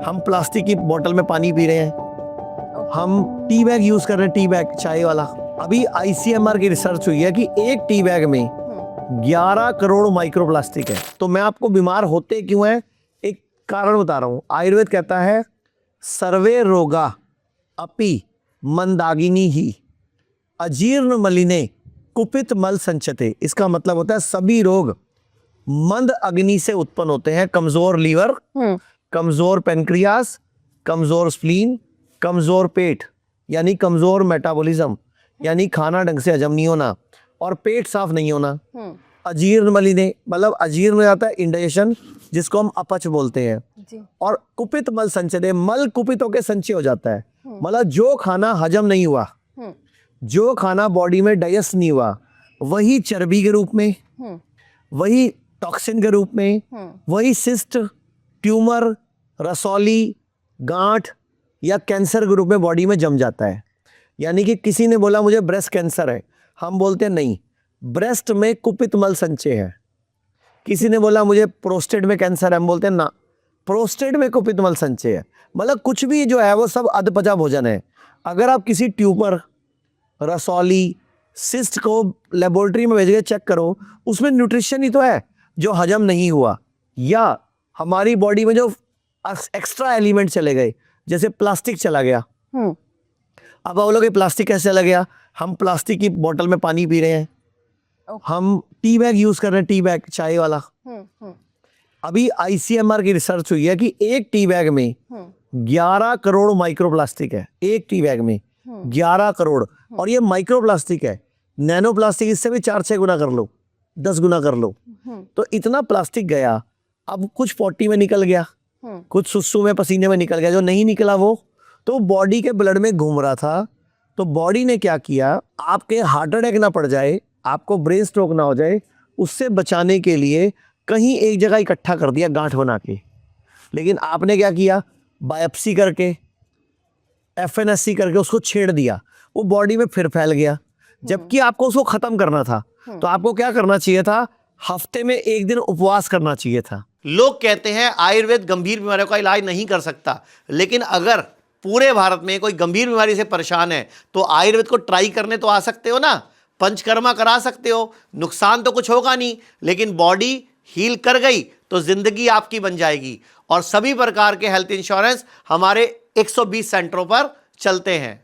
हम प्लास्टिक की बोतल में पानी पी रहे हैं, हम टी बैग यूज कर रहे हैं, टी बैग चाय वाला। अभी आईसीएमआर की रिसर्च हुई है कि एक टी बैग में 11 करोड़ माइक्रोप्लास्टिक है। तो मैं आपको बीमार होते क्यों है, एक कारण बता रहा हूं। आयुर्वेद कहता है सर्वे रोगा अपि मंदागिनी ही अजीर्ण मलिने कुपित मल संचते। इसका मतलब होता है सभी रोग मंद अग्नि से उत्पन्न होते हैं। कमजोर लीवर, कमजोर पेनक्रियास, कमजोर स्प्लीन, कमजोर पेट यानी कमजोर मेटाबॉलिज्म, यानी खाना ढंग से हजम नहीं होना और पेट साफ नहीं होना। अजीर्ण मलिने मतलब अजीर्ण हो जाता है, इंडाइजेशन, जिसको हम अपच बोलते हैं जी। और कुपित मल संचय, मल कुपित होकर संचय हो जाता है। मतलब जो खाना हजम नहीं हुआ, जो खाना बॉडी में डाइजेस्ट नहीं हुआ, वही चर्बी के रूप में, वही टॉक्सिन के रूप में, वही सिस्ट, ट्यूमर, रसौली, गांठ या कैंसर के रूप में बॉडी में जम जाता है। यानी कि किसी ने बोला मुझे ब्रेस्ट कैंसर है, हम बोलते हैं नहीं, ब्रेस्ट में कुपित मल संचय है। किसी ने बोला मुझे प्रोस्टेट में कैंसर है, हम बोलते हैं ना, प्रोस्टेट में कुपित मल संचय है। मतलब कुछ भी जो है वो सब अधपचा भोजन है। अगर आप किसी ट्यूमर, रसौली, सिस्ट को लेबोरेटरी में भेज के चेक करो, उसमें न्यूट्रिशन ही तो है जो हजम नहीं हुआ, या हमारी बॉडी में जो एक्स्ट्रा एलिमेंट चले गए, जैसे प्लास्टिक चला गया। अब आप लोग प्लास्टिक कैसे चला गया, हम प्लास्टिक की बोतल में पानी पी रहे हैं, हम टी बैग यूज कर रहे हैं, टी बैग चाय वाला। अभी आईसीएमआर की रिसर्च हुई है कि एक टी बैग में 11 करोड़ माइक्रोप्लास्टिक है। एक टी बैग में 11 करोड़, और ये माइक्रोप्लास्टिक है। नैनो प्लास्टिक इससे भी 4-6 गुना कर लो, 10 गुना कर लो। तो इतना प्लास्टिक गया। अब कुछ पोटी में निकल गया, कुछ सुसु में, पसीने में निकल गया। जो नहीं निकला वो तो बॉडी के ब्लड में घूम रहा था। तो बॉडी ने क्या किया, आपके हार्ट अटैक ना पड़ जाए, आपको ब्रेन स्ट्रोक ना हो जाए, उससे बचाने के लिए कहीं एक जगह इकट्ठा कर दिया गांठ बना के। लेकिन आपने क्या किया, बायोप्सी करके, एफएनएससी करके उसको छेड़ दिया, वो बॉडी में फिर फैल गया। जबकि आपको उसको खत्म करना था, तो आपको क्या करना चाहिए था, हफ्ते में 1 दिन उपवास करना चाहिए था। लोग कहते हैं आयुर्वेद गंभीर बीमारियों का इलाज नहीं कर सकता, लेकिन अगर पूरे भारत में कोई गंभीर बीमारी से परेशान है तो आयुर्वेद को ट्राई करने तो आ सकते हो ना, पंचकर्मा करा सकते हो, नुकसान तो कुछ होगा नहीं, लेकिन बॉडी हील कर गई तो जिंदगी आपकी बन जाएगी। और सभी प्रकार के हेल्थ इंश्योरेंस हमारे 120 सेंटरों पर चलते हैं।